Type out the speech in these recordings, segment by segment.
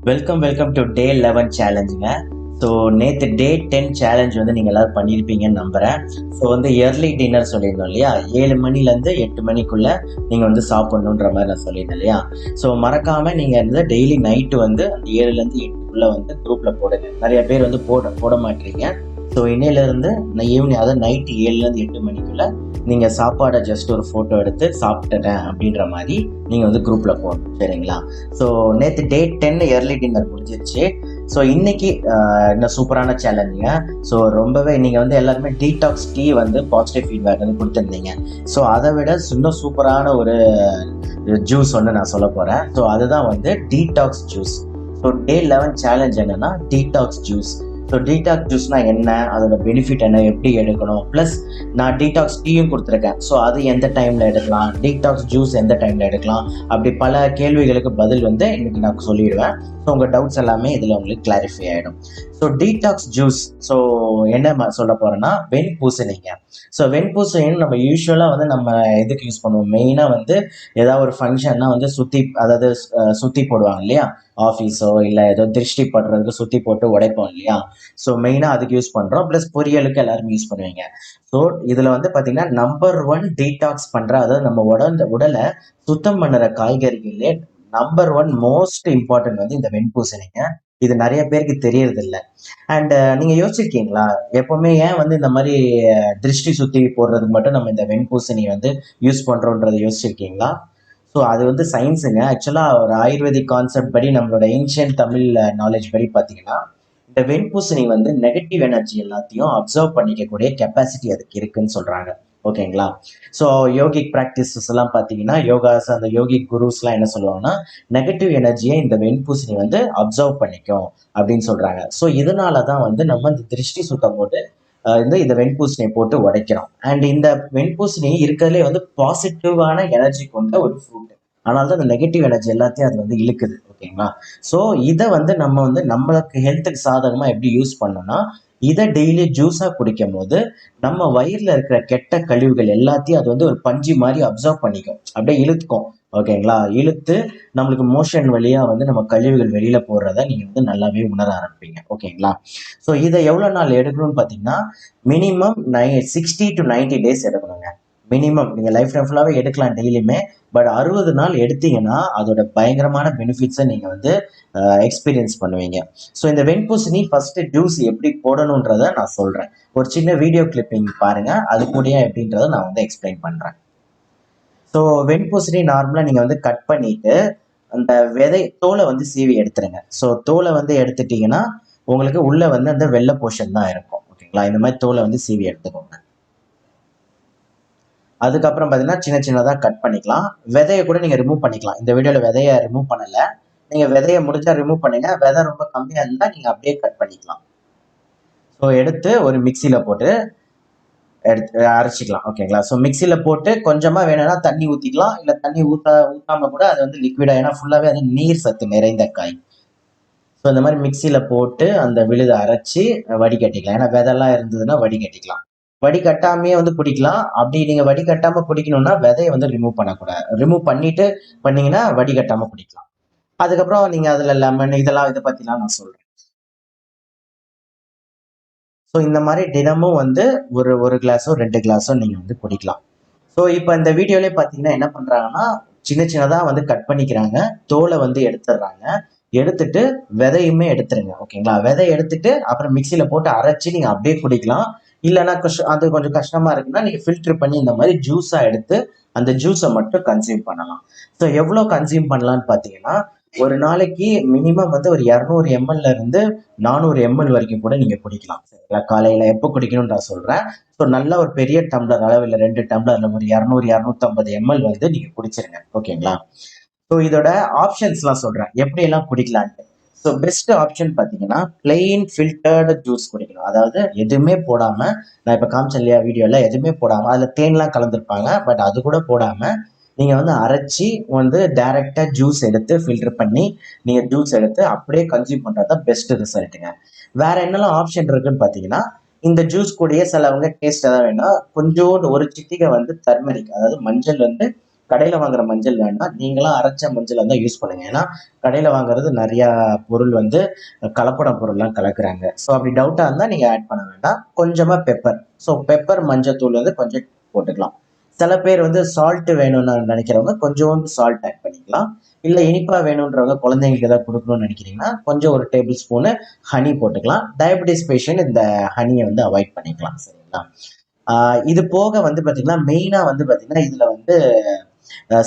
Welcome to day 11 சேலஞ்சுங்க. So நேற்று டே 10 challenge வந்து நீங்கள் எல்லோரும் பண்ணியிருப்பீங்கன்னு நம்புகிறேன். ஸோ வந்து இயர்லி டின்னர் சொல்லியிருந்தோம் இல்லையா, 7 மணிலேருந்து 8 மணிக்குள்ளே நீங்கள் வந்து சாப்பிட்ணுன்ற மாதிரி நான் சொல்லியிருந்தேன் இல்லையா. ஸோ மறக்காமல் நீங்கள் வந்து டெய்லி நைட்டு வந்து அந்த 7லேருந்து 8க்குள்ளே வந்து குரூப்பில் போடுங்க. நிறைய பேர் வந்து போட மாட்டீங்க. ஸோ இன்னையிலேருந்து நான் ஈவினிங், அதாவது நைட்டு 7லேருந்து 8 மணிக்குள்ளே நீங்கள் சாப்பாடை ஜஸ்ட் ஒரு ஃபோட்டோ எடுத்து சாப்பிட்டுட்டேன் அப்படின்ற மாதிரி நீங்கள் வந்து குரூப்பில் போகணும், சரிங்களா. ஸோ நேற்று டே 10 இயர்லி டின்னர் முடிஞ்சிருச்சு. ஸோ இன்னைக்கு இன்னும் சூப்பரான சேலஞ்சுங்க. ஸோ ரொம்பவே நீங்கள் வந்து எல்லாருமே டீடாக்ஸ் டீ வந்து பாசிட்டிவ் ஃபீட்பேக் வந்து கொடுத்துருந்தீங்க. ஸோ அதை விட இன்னும் சூப்பரான ஒரு ஜூஸ் ஒன்று நான் சொல்ல போகிறேன். ஸோ அதுதான் வந்து detox juice. So day 11 challenge என்னன்னா டீடாக்ஸ் ஜூஸ். ஸோ டீடாக்ஸ் ஜூஸ்னா என்ன, அதோட பெனிஃபிட் என்ன, எப்படி எடுக்கணும், ப்ளஸ் நான் டீடாக்ஸ் டீயும் கொடுத்துருக்கேன். ஸோ அது எந்த டைமில் எடுக்கலாம், டீடாக்ஸ் ஜூஸ் எந்த டைமில் எடுக்கலாம், அப்படி பல கேள்விகளுக்கு பதில் வந்து இன்னைக்கு நான் சொல்லிடுவேன். ஸோ உங்கள் டவுட்ஸ் எல்லாமே இதில் உங்களுக்கு கிளாரிஃபை ஆகிடும். ஸோ டீடாக்ஸ் ஜூஸ், ஸோ என்ன சொல்ல போகிறேன்னா வெண்பூசணிங்க. ஸோ வெண்பூசணின்னு நம்ம யூஸ்வலாக வந்து நம்ம எதுக்கு யூஸ் பண்ணுவோம், மெயினாக வந்து ஏதாவது ஒரு ஃபங்க்ஷன்னா வந்து அதாவது சுற்றி போடுவாங்க இல்லையா, ஆஃபீஸோ இல்லை ஏதோ திருஷ்டி படுறதுக்கு சுற்றி போட்டு உடைப்போம் இல்லையா. ஸோ மெயினாக அதுக்கு யூஸ் பண்ணுறோம். ப்ளஸ் பொரியலுக்கு எல்லாருமே யூஸ் பண்ணுவீங்க. ஸோ இதில் வந்து பார்த்தீங்கன்னா நம்பர் 1 டீடாக்ஸ் பண்ணுற, அதாவது நம்ம உடலை சுத்தம் பண்ணுற காய்கறிகளே நம்பர் 1 மோஸ்ட் இம்பார்ட்டன்ட் வந்து இந்த வெண்பூசணிங்க. இது நிறைய பேருக்கு தெரியறது இல்லை. அண்ட் நீங்கள் யோசிச்சிருக்கீங்களா, எப்பவுமே ஏன் வந்து இந்த மாதிரி திருஷ்டி சுற்றி போடுறதுக்கு மட்டும் நம்ம இந்த வெண்பூசணி வந்து யூஸ் பண்ணுறோன்றதை யோசிச்சிருக்கீங்களா? ஸோ அது வந்து சயின்ஸுங்க. ஆக்சுவலாக ஒரு ஆயுர்வேதிக் கான்செப்ட் படி, நம்மளோட ஏன்ஷியன்ட் தமிழ் நாலேஜ் படி பார்த்தீங்கன்னா, இந்த வெண்பூசணி வந்து நெகட்டிவ் எனர்ஜி எல்லாத்தையும் அப்சர்வ் பண்ணிக்கக்கூடிய கெப்பாசிட்டி அதுக்கு இருக்குன்னு சொல்றாங்க. ஓகேங்களா. ஸோ யோகிக் ப்ராக்டிசஸ் எல்லாம் பார்த்தீங்கன்னா, யோகாஸ் அந்த யோகிக் குருஸ்லாம் என்ன சொல்லுவாங்கன்னா, நெகட்டிவ் எனர்ஜியை இந்த வெண்பூசணி வந்து அப்சர்வ் பண்ணிக்கும் அப்படின்னு சொல்றாங்க. ஸோ இதனால தான் வந்து நம்ம இந்த திருஷ்டி சுத்தம் போட்டு இந்த வெண்பூசணியை போட்டு உடைக்கிறோம். அண்ட் இந்த வெண்பூசணி இருக்கிறதுலே வந்து பாசிட்டிவான எனர்ஜி கொண்ட ஒரு ஃப்ரூட். ஆனால் தான் இந்த நெகட்டிவ் எனர்ஜி எல்லாத்தையும் அது வந்து இழுக்குது. ஓகேங்களா. ஸோ இதை வந்து நம்ம வந்து நம்மளுக்கு ஹெல்த்துக்கு சாதகமாக எப்படி யூஸ் பண்ணோம்னா, இதை டெய்லி ஜூஸாக குடிக்கும் போது நம்ம வயிறில் இருக்கிற கெட்ட கழிவுகள் எல்லாத்தையும் அது வந்து ஒரு பஞ்சு மாதிரி அப்சர்வ் பண்ணிக்கும், அப்படியே இழுத்துக்கும். ஓகேங்களா. இழுத்து நம்மளுக்கு மோஷன் வழியாக வந்து நம்ம கழிவுகள் வெளியில் போடுறத நீங்கள் வந்து நல்லாவே உணர ஆரம்பிப்பீங்க. ஓகேங்களா. ஸோ இதை எவ்வளோ நாள் எடுக்கணும்னு பார்த்தீங்கன்னா, மினிமம் 60 to 90 டேஸ் எடுக்கணுங்க. மினிமம் நீங்கள் லைஃப் டைம் ஃபுல்லாகவே எடுக்கலாம் டெய்லியுமே. பட் 60 நாள் எடுத்தீங்கன்னா அதோட பயங்கரமான பெனிஃபிட்ஸை நீங்கள் வந்து எக்ஸ்பீரியன்ஸ் பண்ணுவீங்க. ஸோ இந்த வெண்பூசணி ஃபர்ஸ்ட் ஜூஸ் எப்படி போடணுன்றதை நான் சொல்கிறேன். ஒரு சின்ன வீடியோ கிளிப்பிங் பாருங்கள், அது கூடயே எப்படின்றத நான் வந்து எக்ஸ்பிளைன் பண்ணுறேன். ஸோ வெண்பூசணி நார்மலாக நீங்கள் வந்து கட் பண்ணிட்டு அந்த தோலை வந்து சீவி எடுத்துருங்க. ஸோ தோலை வந்து எடுத்துட்டீங்கன்னா உங்களுக்கு உள்ள வந்து அந்த வெள்ளை போர்ஷன் தான் இருக்கும். ஓகேங்களா. இந்த மாதிரி தோலை வந்து சீவி எடுத்துக்கோங்க. அதுக்கப்புறம் பார்த்தீங்கன்னா சின்ன சின்னதாக கட் பண்ணிக்கலாம். விதையை கூட நீங்கள் ரிமூவ் பண்ணிக்கலாம். இந்த வீடியோவில் விதையை ரிமூவ் பண்ணலை. நீங்கள் விதையை முடிஞ்சால் ரிமூவ் பண்ணுங்க. விதை ரொம்ப கம்மியாக இருந்தால் நீங்கள் அப்படியே கட் பண்ணிக்கலாம். ஸோ எடுத்து ஒரு மிக்சியில் போட்டு அரைச்சிக்கலாம். ஓகேங்களா. ஸோ மிக்சியில் போட்டு கொஞ்சமாக வேணும்னா தண்ணி ஊற்றிக்கலாம், இல்லை தண்ணி ஊற்றாம கூட அது வந்து லிக்விடாக, ஏன்னா ஃபுல்லாகவே அது நீர் சத்து நிறைந்த காய். ஸோ இந்த மாதிரி மிக்சியில் போட்டு அந்த விழுதை அரைச்சி வடிகட்டிக்கலாம். ஏன்னா விதெல்லாம் இருந்ததுன்னா வடிகட்டிக்கலாம். வடிகட்டாமையே வந்து குடிக்கலாம். அப்படி நீங்கள் வடிகட்டாமல் குடிக்கணும்னா விதையை வந்து ரிமூவ் பண்ணக்கூடாது. ரிமூவ் பண்ணிட்டு பண்ணீங்கன்னா வடிகட்டாமல் குடிக்கலாம். அதுக்கப்புறம் நீங்கள் அதில் லெமன் இதெல்லாம் இதை பற்றிலாம் நான் சொல்கிறேன். ஸோ இந்த மாதிரி தினமும் வந்து ஒரு கிளாஸோ 2 கிளாஸோ நீங்கள் வந்து குடிக்கலாம். ஸோ இப்போ இந்த வீடியோலேயே பார்த்தீங்கன்னா என்ன பண்ணுறாங்கன்னா, சின்ன சின்னதாக வந்து கட் பண்ணிக்கிறாங்க, தோலை வந்து எடுத்துடுறாங்க. எடுத்துட்டு விதையுமே எடுத்துருங்க. ஓகேங்களா. விதை எடுத்துட்டு அப்புறம் மிக்சியில் போட்டு அரைச்சி நீங்கள் அப்படியே குடிக்கலாம். இல்லைன்னா அது கொஞ்சம் கஷ்டமா இருக்குன்னா நீங்கள் ஃபில்டர் பண்ணி இந்த மாதிரி ஜூஸாக எடுத்து அந்த ஜூஸை மட்டும் கன்சியூம் பண்ணலாம். ஸோ எவ்வளோ கன்சியூம் பண்ணலான்னு பார்த்தீங்கன்னா, ஒரு நாளைக்கு மினிமம் வந்து ஒரு 200 ml இருந்து 400 ml வரைக்கும் கூட நீங்கள் குடிக்கலாம். சரிங்களா. காலையில் எப்போ குடிக்கணும்னு நான் சொல்கிறேன். ஸோ நல்ல ஒரு பெரிய டம்ளர் அளவில் 2 டம்ளர்ல ஒரு 200 250 ml வந்து நீங்கள் குடிச்சிருங்க. ஓகேங்களா. ஸோ இதோட ஆப்ஷன்ஸ்லாம் சொல்கிறேன், எப்படியெல்லாம் குடிக்கலான்ட்டு. ஸோ பெஸ்ட் ஆப்ஷன் பார்த்தீங்கன்னா பிளெயின் ஃபில்டர்டு ஜூஸ் குடிக்கணும். அதாவது எதுவுமே போடாமல், நான் இப்போ காமிச்சேன் இல்லையா வீடியோவில், எதுவுமே போடாமல், அதில் தேன்லாம் கலந்துருப்பாங்க, பட் அது கூட போடாமல் நீங்கள் வந்து அரைச்சி வந்து டைரெக்டாக ஜூஸ் எடுத்து ஃபில்டர் பண்ணி நீங்கள் ஜூஸ் எடுத்து அப்படியே கன்சியூம் பண்ணுறது தான் பெஸ்ட் ரிசல்ட்டுங்க. வேற என்னெல்லாம் ஆப்ஷன் இருக்குன்னு பார்த்தீங்கன்னா, இந்த ஜூஸ் கூடயே சிலவங்க டேஸ்ட் எதாவது வேணா கொஞ்சோண்டு ஒரு சிட்டிகை வந்து டர்மரிக், அதாவது மஞ்சள் வந்து கடையில் வாங்குற மஞ்சள் வேண்டாம், நீங்களாம் அரைச்ச மஞ்சள் தான் யூஸ் பண்ணுங்க. ஏன்னா கடையில் வாங்குறது நிறையா பொருள் வந்து கலப்பட பொருள்லாம் கலக்குறாங்க. ஸோ அப்படி டவுட்டாக இருந்தால் நீங்கள் ஆட் பண்ண வேண்டாம். கொஞ்சமாக பெப்பர், ஸோ பெப்பர் மஞ்சத்தூள் வந்து கொஞ்சம் போட்டுக்கலாம். சில பேர் வந்து சால்ட் வேணும்னு நினைக்கிறவங்க கொஞ்சோண்டு சால்ட் ஆட் பண்ணிக்கலாம். இல்லை இனிப்பா வேணுன்றவங்க குழந்தைங்களுக்கு ஏதாவது கொடுக்கணும்னு நினைக்கிறீங்கன்னா கொஞ்சம் ஒரு டேபிள் ஸ்பூனு ஹனி போட்டுக்கலாம். டயபெட்டிஸ் பேஷண்ட் இந்த ஹனியை வந்து அவாய்ட் பண்ணிக்கலாம். சரிங்களா? இது போக வந்து பார்த்தீங்கன்னா மெயினாக வந்து பார்த்தீங்கன்னா இதில் வந்து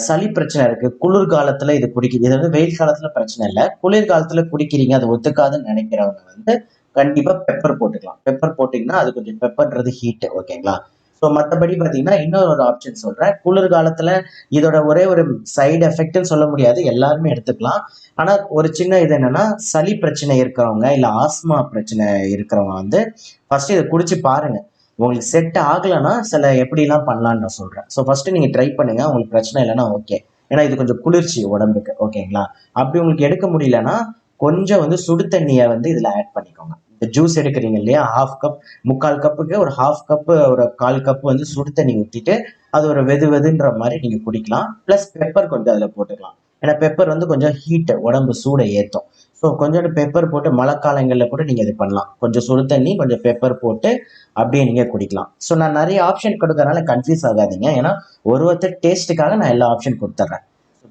சளி பிரச்சனை இருக்கு, குளிர்காலத்துல இது குடிக்குது. இது வந்து வெயில் காலத்துல பிரச்சனை இல்லை, குளிர்காலத்துல குடிக்கிறீங்க அது ஒத்துக்காதுன்னு நினைக்கிறவங்க வந்து கண்டிப்பா பெப்பர் போட்டுக்கலாம். பெப்பர் போட்டீங்கன்னா அது கொஞ்சம் பெப்பர்ன்றது ஹீட், ஓகேங்களா? ஸோ மற்றபடி பார்த்தீங்கன்னா இன்னொரு ஒரு ஆப்ஷன் சொல்றேன். குளிர்காலத்துல இதோட ஒரே ஒரு சைடு எஃபெக்ட்னு சொல்ல முடியாது, எல்லாருமே எடுத்துக்கலாம். ஆனா ஒரு சின்ன இது என்னன்னா, சளி பிரச்சனை இருக்கிறவங்க இல்ல ஆஸ்மா பிரச்சனை இருக்கிறவங்க வந்து ஃபர்ஸ்ட் இதை குடிச்சு பாருங்க. உங்களுக்கு செட் ஆகலைன்னா சில எப்படிலாம் பண்ணலான்னு நான் சொல்றேன். ஸோ ஃபர்ஸ்ட் நீங்க ட்ரை பண்ணுங்க, உங்களுக்கு பிரச்சனை இல்லைன்னா ஓகே. ஏன்னா இது கொஞ்சம் குளிர்ச்சி உடம்புக்கு, ஓகேங்களா? அப்படி உங்களுக்கு எடுக்க முடியலன்னா கொஞ்சம் வந்து சுடு தண்ணியை வந்து இதுல ஆட் பண்ணிக்கோங்க. இந்த ஜூஸ் எடுக்கிறீங்க இல்லையா, ஹாஃப் கப், 3/4 கப்புக்கு ஒரு ஹாஃப் கப்பு, ஒரு 1/4 கப் வந்து சுடு தண்ணி ஊற்றிட்டு அது ஒரு வெது வெதுன்ற மாதிரி நீங்க குடிக்கலாம். ப்ளஸ் பெப்பர் கொஞ்சம் அதில் போட்டுக்கலாம். ஏன்னா பெப்பர் வந்து கொஞ்சம் ஹீட், உடம்பு சூடை ஏற்றும். ஸோ கொஞ்சோண்டு பெப்பர் போட்டு மழை காலங்களில் கூட நீங்கள் இது பண்ணலாம். கொஞ்சம் சுடு தண்ணி கொஞ்சம் பெப்பர் போட்டு அப்படியே நீங்கள் குடிக்கலாம். ஸோ நான் நிறைய ஆப்ஷன் கொடுக்கறதுனால கன்ஃபியூஸ் ஆகாதீங்க. ஏன்னா ஒருத்தர் டேஸ்ட்டுக்காக நான் எல்லா ஆப்ஷன் கொடுத்துட்றேன்.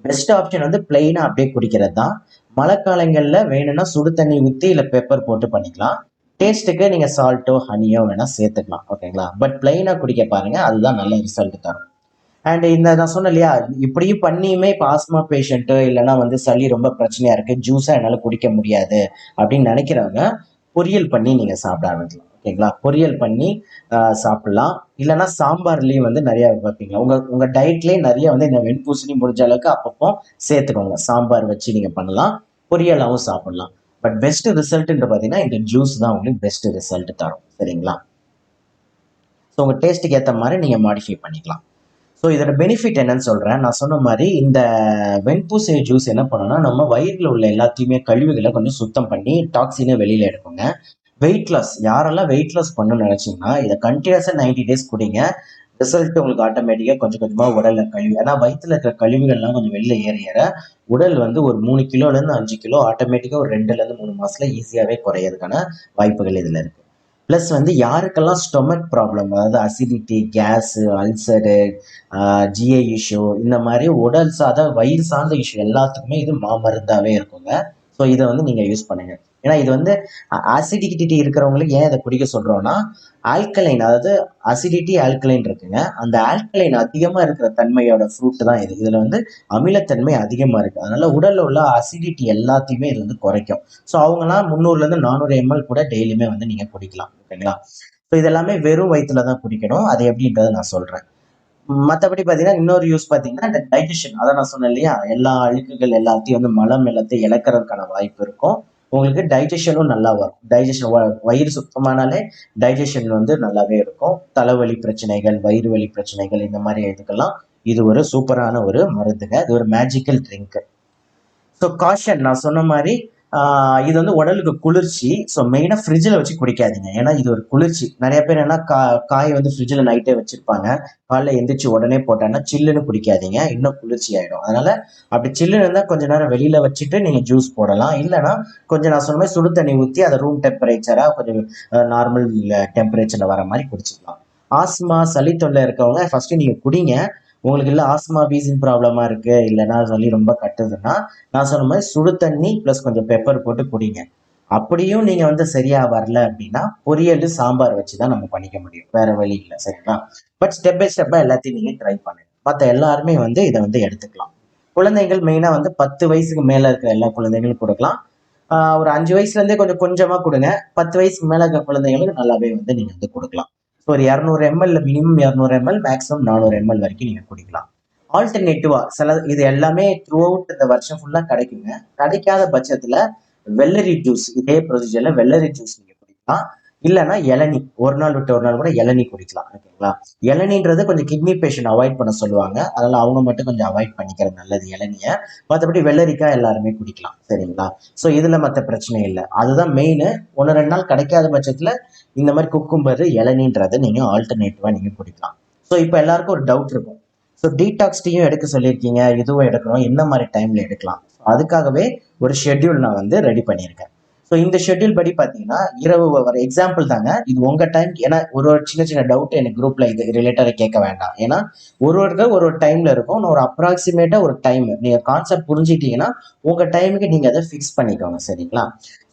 பெஸ்ட் ஆப்ஷன் வந்து பிளெயினாக அப்படியே குடிக்கிறது தான். மழை காலங்களில் வேணும்னா சுடு தண்ணி ஊற்றி இல்லை பெப்பர் போட்டு பண்ணிக்கலாம். டேஸ்ட்டுக்கு நீங்கள் சால்ட்டோ ஹனியோ வேணால் சேர்த்துக்கலாம், ஓகேங்களா? பட் பிளெயினாக குடிக்க பாருங்க, அதுதான் நல்ல ரிசல்ட் தரும். அண்ட் இந்த நான் சொன்னேன் இல்லையா, இப்படியும் பண்ணியுமே இப்போ ஆஸ்மா பேஷண்ட்டு இல்லைன்னா வந்து சளி ரொம்ப பிரச்சனையா இருக்கு, ஜூஸா என்னால் குடிக்க முடியாது அப்படின்னு நினைக்கிறவங்க பொரியல் பண்ணி நீங்க சாப்பிட ஆரம்பிக்கலாம், ஓகேங்களா? பொரியல் பண்ணி சாப்பிடலாம். இல்லைன்னா சாம்பார்லயும் வந்து நிறைய வைப்பீங்களா உங்க உங்க டயட்லயே நிறைய வந்து இந்த வெண்பூசணி முடிஞ்ச அளவுக்கு அப்பப்போ சேர்த்துக்கோங்க. சாம்பார் வச்சு நீங்க பண்ணலாம், பொரியலாகவும் சாப்பிடலாம். பட் பெஸ்ட் ரிசல்ட்ன்ற பார்த்தீங்கன்னா இந்த ஜூஸ் தான் உங்களுக்கு பெஸ்ட் ரிசல்ட் தரும். சரிங்களா? ஸோ உங்க டேஸ்ட்டுக்கு ஏற்ற மாதிரி நீங்க மாடிஃபை பண்ணிக்கலாம். ஸோ இதோட பெனிஃபிட் என்னன்னு சொல்கிறேன். நான் சொன்ன மாதிரி இந்த வெண்பூசணி ஜூஸ் என்ன பண்ணுன்னா, நம்ம வயிறில் உள்ள எல்லாத்தையுமே கழிவுகளை கொஞ்சம் சுத்தம் பண்ணி டாக்ஸினை வெளியில் எடுக்குங்க. வெயிட் லாஸ், யாரெல்லாம் வெயிட் லாஸ் பண்ணணும்னு நினச்சிங்கன்னா இதை கண்டினியூஸாக 90 டேஸ் குடிங்க. ரிசல்ட் உங்களுக்கு ஆட்டோமேட்டிக்காக கொஞ்சம் கொஞ்சமாக உடலில் கழிவு, ஏன்னா வயிற்றில் இருக்கிற கழிவுகள்லாம் கொஞ்சம் வெளில ஏற ஏற உடல் வந்து ஒரு 3 கிலோலேருந்து 5 கிலோ ஆட்டோமேட்டிக்காக ஒரு 2லேருந்து 3 மாதத்தில் ஈஸியாகவே குறையிறதுக்கான வாய்ப்புகள் இதில் இருக்குது. ப்ளஸ் வந்து யாருக்கெல்லாம் ஸ்டொமக் ப்ராப்ளம், அதாவது acidity, gas, ulcer, GI issue, இந்த மாதிரி உடல் வயிறு சார்ந்த இஷ்யூ எல்லாத்துக்குமே இது மாமருந்தாகவே இருக்குங்க. ஸோ இதை வந்து நீங்கள் யூஸ் பண்ணுங்க. ஏன்னா இது வந்து அசிடிட்டி இருக்கிறவங்களுக்கு ஏன் இதை குடிக்க சொல்கிறோன்னா, ஆல்கலைன், அதாவது அசிடிட்டி ஆல்கலைன் இருக்குங்க. அந்த ஆல்கலைன் அதிகமாக இருக்கிற தன்மையோட ஃப்ரூட் தான் இது. இதில் வந்து அமிலத்தன்மை அதிகமாக இருக்குது. அதனால உடலில் உள்ள அசிடிட்டி எல்லாத்தையுமே இது வந்து குறைக்கும். ஸோ அவங்கலாம் 300லேருந்து 400 ml கூட டெய்லியுமே வந்து நீங்கள் குடிக்கலாம், ஓகேங்களா? ஸோ இதெல்லாமே வெறும் வயிற்றுல தான் குடிக்கணும். அது எப்படின்றத நான் சொல்கிறேன். மற்றபடி பார்த்தீங்கன்னா இன்னொரு யூஸ் பார்த்தீங்கன்னா இந்த டைஜஷன், அதான் நான் சொன்னேன் இல்லையா, எல்லா அழுக்குகள் எல்லாத்தையும் வந்து மலம் எல்லாத்தையும் இழக்கிறதுக்கான வாய்ப்பு இருக்கும். உங்களுக்கு டைஜஷனும் நல்லா வரும். டைஜஷன், வயிறு சுத்தமானாலே டைஜஷன் வந்து நல்லாவே இருக்கும். தலைவலி பிரச்சனைகள், வயிறு வலி பிரச்சனைகள், இந்த மாதிரி இதுக்கெல்லாம் இது ஒரு சூப்பரான ஒரு மருந்துங்க. இது ஒரு மேஜிக்கல் ட்ரிங்க். ஸோ காஷன், நான் சொன்ன மாதிரி இது வந்து உடலுக்கு குளிர்ச்சி. ஸோ மெயினாக ஃப்ரிட்ஜில் வச்சு குடிக்காதீங்க. ஏன்னா இது ஒரு குளிர்ச்சி. நிறைய பேர் என்ன காய் வந்து ஃப்ரிட்ஜில் நைட்டே வச்சிருப்பாங்க, காலைல எந்திரிச்சு உடனே போட்டாங்கன்னா சில்லுன்னு குடிக்காதீங்க, இன்னும் குளிர்ச்சி ஆகிடும். அதனால அப்படி சில்லுன்னு இருந்தால் கொஞ்ச நேரம் வெளியில் வச்சுட்டு நீங்கள் ஜூஸ் போடலாம். இல்லைன்னா கொஞ்சம் நான் சொன்ன மாதிரி சுடு தண்ணி ஊற்றி அதை ரூம் டெம்பரேச்சராக கொஞ்சம் நார்மல் டெம்பரேச்சரில் வர மாதிரி குடிச்சிக்கலாம். ஆஸ்மா, சளி தொல்லை இருக்கவங்க ஃபஸ்ட்டு நீங்கள் குடிங்க. உங்களுக்கு இல்லை ஆஸ்மா வீசிங் ப்ராப்ளமாக இருக்குது, இல்லைன்னா சளி ரொம்ப கட்டுதுன்னா நான் சொன்ன மாதிரி சுடு தண்ணி ப்ளஸ் கொஞ்சம் பெப்பர் போட்டு குடிங்க. அப்படியும் நீங்கள் வந்து சரியாக வரல அப்படின்னா பொரியல், சாம்பார் வச்சு தான் நம்ம பண்ணிக்க முடியும், வேற வழி இல்லை. சரிங்களா? பட் ஸ்டெப் பை ஸ்டெப்பாக எல்லாத்தையும் நீங்கள் ட்ரை பண்ணுங்க. மற்ற எல்லாருமே வந்து இதை வந்து எடுத்துக்கலாம். குழந்தைகள் மெயினாக வந்து 10 வயசுக்கு மேலே இருக்கிற எல்லா குழந்தைகளும் கொடுக்கலாம். ஒரு 5 வயசுலேருந்தே கொஞ்சம் கொஞ்சமாக கொடுங்க. 10 வயசுக்கு மேலே இருக்கிற குழந்தைங்களுக்கு நல்லாவே வந்து நீங்கள் வந்து கொடுக்கலாம். ஸோ ஒரு 200 ml, minimum 200 ml, maximum 400 ml வரைக்கும் நீங்கள் குடிக்கலாம். ஆல்டர்னேட்டிவா சில இது எல்லாமே த்ரூ அவுட் இந்த வருஷம் ஃபுல்லா கிடைக்குங்க. கிடைக்காத பட்சத்துல வெள்ளரி ஜூஸ், இதே ப்ரொசீஜர்ல வெள்ளரி ஜூஸ் நீங்க குடிக்கலாம். இல்லைன்னா இளநி, ஒரு நாள் விட்டு ஒரு நாள் கூட இளநி குடிக்கலாம், ஓகேங்களா? இளநின்றது கொஞ்சம் கிட்னி பேஷண்ட் அவாய்ட் பண்ண சொல்லுவாங்க, அதனால அவங்க மட்டும் கொஞ்சம் அவாய்ட் பண்ணிக்கிறது நல்லது இளநிய. மற்றபடி வெள்ளரிக்காய் எல்லாருமே குடிக்கலாம், சரிங்களா? ஸோ இதுல மற்ற பிரச்சனை இல்லை. அதுதான் மெயின். 1-2 நாள் கிடைக்காத பட்சத்துல இந்த மாதிரி குக்கும்பர், இளநின்றதை நீங்க ஆல்டர்னேட்டிவா நீங்க குடிக்கலாம். ஸோ இப்போ எல்லாருக்கும் ஒரு டவுட் இருக்கும், ஸோ டீடாக்ஸ் டீயும் எடுக்க சொல்லியிருக்கீங்க, இதுவும் எடுக்கணும், என்ன மாதிரி டைம்ல எடுக்கலாம்? அதுக்காகவே ஒரு ஷெட்யூல் நான் வந்து ரெடி பண்ணியிருக்கேன். ஸோ இந்த ஷெட்யூல் படி பார்த்தீங்கன்னா, இரவு வர எக்ஸாம்பிள் தாங்க. இது உங்க டைம். ஏன்னா ஒரு ஒரு சின்ன சின்ன டவுட் எனக்கு குரூப்ல இது ரிலேட்டடா கேட்க வேண்டாம். ஏன்னா ஒருத்தர் ஒரு ஒரு டைம்ல இருக்கும். நான் ஒரு அப்ராக்சிமேட்டா ஒரு டைம் நீங்க கான்செப்ட் புரிஞ்சுக்கிட்டீங்கன்னா, உங்க டைமுக்கு நீங்க அதை ஃபிக்ஸ் பண்ணிக்கோங்க. சரிங்களா?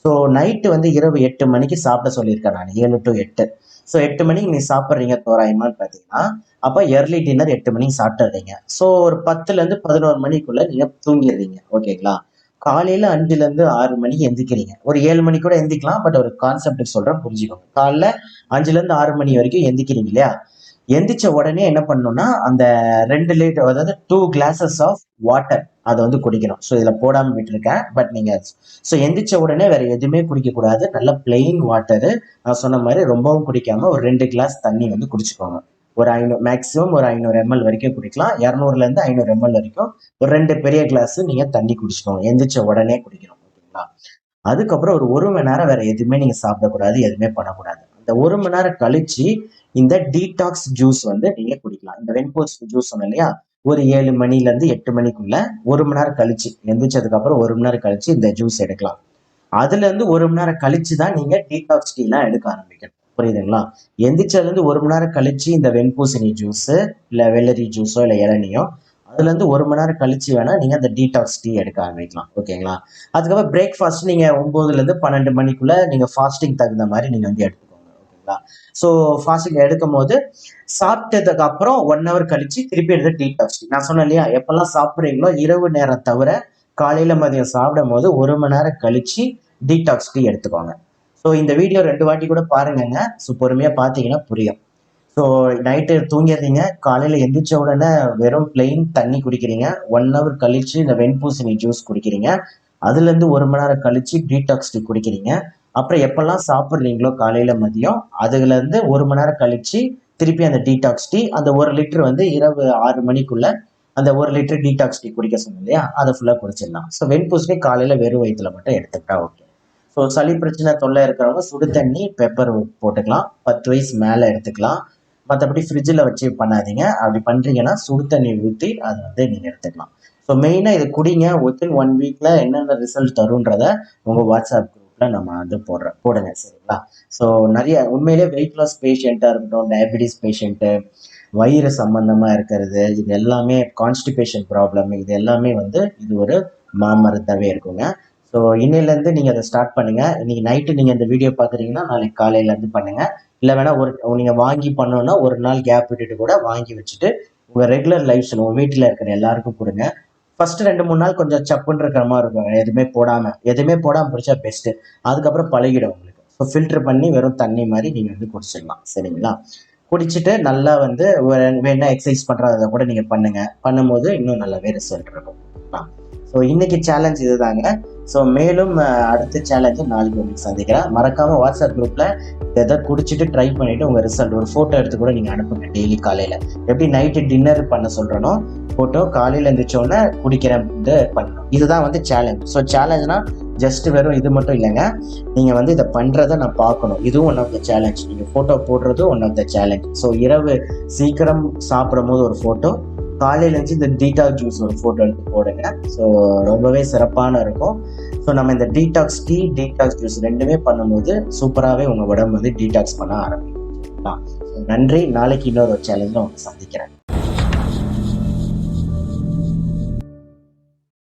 ஸோ நைட்டு வந்து இரவு 8 மணிக்கு சாப்பிட சொல்லியிருக்கேன் நான். 7 to 8. ஸோ 8 மணிக்கு நீ சாப்பிட்றீங்க தோராயமான்னு பார்த்தீங்கன்னா, அப்போ ஏர்லி டின்னர் 8 மணிக்கு சாப்பிட்டுறீங்க. ஸோ ஒரு 10லேருந்து 11 மணிக்குள்ள நீங்க தூங்கிடுறீங்க. ஓகேங்களா? காலையில 5லேருந்து 6 மணிக்கு எந்திக்கிறீங்க. ஒரு 7 மணிக்கு கூட எந்திக்கலாம். பட் ஒரு கான்செப்ட் சொல்றேன், புரிஞ்சுக்கோங்க. காலைல 5லேருந்து 6 மணி வரைக்கும் எந்திக்கிறீங்க இல்லையா? எந்திரிச்ச உடனே என்ன பண்ணணும்னா, அந்த 2 லிட்டர், அதாவது 2 கிளாஸஸ் ஆஃப் வாட்டர் அதை வந்து குடிக்கணும். ஸோ இதில் போடாமல் விட்டுருக்கேன். பட் நீங்கள் ஸோ எந்திரிச்ச உடனே வேற எதுவுமே குடிக்கக்கூடாது. நல்ல பிளெயின் வாட்டரு, நான் சொன்ன மாதிரி ரொம்பவும் குடிக்காம ஒரு 2 கிளாஸ் தண்ணி வந்து குடிச்சுக்கோங்க. ஒரு 500, மேக்ஸிமம் ஒரு 500 ml வரைக்கும் குடிக்கலாம். 200லேருந்து 500 ml வரைக்கும் ஒரு 2 பெரிய கிளாஸ் நீங்கள் தண்ணி குடிச்சுக்கோங்க. எந்திரிச்ச உடனே குடிக்கணும். ஓகேங்களா? அதுக்கப்புறம் ஒரு 1 மணி நேரம் வேற எதுவுமே நீங்க சாப்பிடக்கூடாது, எதுவுமே பண்ணக்கூடாது. அந்த 1 மணி நேரம் கழிச்சு இந்த டீடாக்ஸ் ஜூஸ் வந்து நீங்க குடிக்கலாம். இந்த வெண்பூஸ் ஜூஸ் சொன்னேன் இல்லையா? ஒரு 7 மணிலேருந்து 8 மணிக்குள்ள 1 மணி நேரம் கழிச்சு, எந்திரிச்சதுக்கு அப்புறம் 1 மணி நேரம் கழிச்சு இந்த ஜூஸ் எடுக்கலாம். அதுல இருந்து 1 மணி நேரம் கழிச்சு தான் நீங்க டீடாக்ஸ் டீ எல்லாம் எடுக்க ஆரம்பிக்கணும். புரியுதுங்களா? எந்திரிச்சதுல இருந்து 1 மணி நேரம் கழிச்சு இந்த வெண்பூசணி ஜூஸ், இல்ல வெள்ளரி ஜூஸோ, இல்ல இளநியோ, அதுல இருந்து 1 மணி நேரம் கழிச்சு வேணா நீங்க அந்த டீடாக்ஸ் டீ எடுக்க ஆரம்பிக்கலாம். ஓகேங்களா? அதுக்கப்புறம் பிரேக்ஃபாஸ்ட் நீங்க 9லேருந்து 12 மணிக்குள்ள நீங்க ஃபாஸ்டிங் தகுந்த மாதிரி நீங்க வந்து எடுத்துக்கோங்க. ஓகேங்களா? ஸோ ஃபாஸ்டிங் எடுக்கும் போது சாப்பிட்டதுக்கு அப்புறம் 1 ஹவர் கழிச்சு திருப்பி எடுத்து டீடாக்ஸ் டீ. நான் சொன்னேன் இல்லையா? எப்பெல்லாம் சாப்பிட்றீங்களோ இரவு நேரம் தவிர காலையில மதியம் சாப்பிடும் போது 1 மணி நேரம் கழிச்சு டீடாக்ஸ் டீ எடுத்துக்கோங்க. ஸோ இந்த வீடியோ 2 வாட்டி கூட பாருங்கங்க. ஸோ பொறுமையா பார்த்தீங்கன்னா புரியும். ஸோ நைட்டு தூங்கிடுறீங்க, காலையில எந்திரிச்ச உடனே வெறும் பிளெயின் தண்ணி குடிக்கிறீங்க. 1 ஹவர் கழிச்சு இந்த வெண்பூசணி ஜூஸ் குடிக்கிறீங்க. அதுல இருந்து 1 மணி நேரம் கழிச்சு டீடாக்ஸ் டீ குடிக்கிறீங்க. அப்புறம் எப்பெல்லாம் சாப்பிட்றீங்களோ காலையில மதியம், அதுல இருந்து 1 மணி நேரம் கழிச்சு திருப்பி அந்த டீடாக்ஸ் டீ, அந்த 1 லிட்டர் வந்து இரவு 6 மணிக்குள்ள அந்த 1 லிட்டர் டீடாக்ஸ் டீ குடிக்க சொன்னேன் இல்லையா? அதை ஃபுல்லா குடிச்சிடலாம். ஸோ வெண்பூசணி காலையில வெறும் வயிற்றுல மட்டும் எடுத்துக்கிட்டா ஓகே. ஸோ சளி பிரச்சனை தொல்லை இருக்கிறவங்க சுடு தண்ணி பெப்பர் போட்டுக்கலாம். 10 வயசு மேலே எடுத்துக்கலாம். மற்றபடி ஃப்ரிட்ஜில் வச்சு பண்ணாதீங்க. அப்படி பண்ணுறீங்கன்னா சுடு தண்ணி ஊற்றி அதை வந்து நீங்கள் எடுத்துக்கலாம். ஸோ மெயினாக இது குடிங்க. வித்தின் 1 வீக்ல என்னென்ன ரிசல்ட் தருன்றத உங்கள் வாட்ஸ்அப் குரூப்பில் நம்ம வந்து போடுங்க. சரிங்களா? ஸோ நிறைய உண்மையிலே வெயிட் லாஸ் பேஷண்ட்டாக இருக்கட்டும், டயபிட்டிஸ் பேஷண்ட்டு, வயிறு சம்பந்தமாக இருக்கிறது, இது எல்லாமே கான்ஸ்டிபேஷன் ப்ராப்ளம், இது எல்லாமே வந்து இது ஒரு மாமருந்தாவே இருக்குங்க. ஸோ இன்னையிலேருந்து நீங்கள் அதை ஸ்டார்ட் பண்ணுங்க. இன்னைக்கு நைட்டு நீங்கள் இந்த வீடியோ பார்க்குறீங்கன்னா நாளைக்கு காலையிலேருந்து பண்ணுங்க. இல்லை வேணா நீங்கள் வாங்கி பண்ணணும்னா ஒரு நாள் கேப் விட்டுட்டு கூட வாங்கி வச்சுட்டு உங்கள் ரெகுலர் லைஃப் ஸ்டைல் உங்கள் வீட்டில் இருக்கிற எல்லாருக்கும் கொடுங்க. ஃபர்ஸ்ட் 2-3 நாள் கொஞ்சம் சப்புன்னு இருக்கிற மாதிரி இருக்கும். எதுவுமே போடாமல் குடிச்சா பெஸ்ட்டு. அதுக்கப்புறம் பழகிடும் உங்களுக்கு. ஸோ ஃபில்டர் பண்ணி வெறும் தண்ணி மாதிரி நீங்கள் வந்து குடிச்சிடலாம். சரிங்களா? குடிச்சிட்டு நல்லா வந்து வேணா எக்ஸசைஸ் பண்ணுறத கூட நீங்கள் பண்ணும்போது இன்னும் நல்லாவே ரிசல்ட் இருக்கும். ஸோ இன்னைக்கு சேலஞ்ச் இதுதாங்க. ஸோ மேலும் அடுத்த சேலஞ்சை நாளைக்கு உங்களுக்கு சந்திக்கிறேன். மறக்காம வாட்ஸ்அப் குரூப்ல எதை குடிச்சிட்டு ட்ரை பண்ணிட்டு உங்க ரிசல்ட் ஒரு போட்டோ எடுத்து கூட நீங்க அனுப்புங்க. டெய்லி காலையில எப்படி நைட்டு டின்னர் பண்ண சொல்றனோ போட்டோ காலையில எழுந்திரிச்சோடனே குடிக்கிறேன் பண்ணணும். இதுதான் வந்து சேலஞ்ச். ஸோ சேலஞ்ச்னா ஜஸ்ட் வெறும் இது மட்டும் இல்லைங்க. நீங்க வந்து இதை பண்றதை நான் பார்க்கணும். இதுவும் ஒன் ஆஃப் த சேலஞ்ச். நீங்க போட்டோ போடுறதும் one of the challenge. So இரவு சீக்கிரம் சாப்பிடும் போது ஒரு போட்டோ, காலையில இருந்து இந்த டீடாக்ஸ் ஜூஸ் ஒரு போட்டோ எடுத்து போடுங்க. ஸோ ரொம்பவே சிறப்பான இருக்கும். ஸோ நம்ம இந்த டீடாக்ஸ் டீ, டீடாக்ஸ் ஜூஸ் ரெண்டுமே பண்ணும்போது சூப்பராகவே உங்க உடம்பு வந்து டீடாக்ஸ் பண்ண ஆரம்பிக்கும். நன்றி. நாளைக்கு இன்னொரு சேலஞ்சில் உங்களை சந்திக்கிறேன்.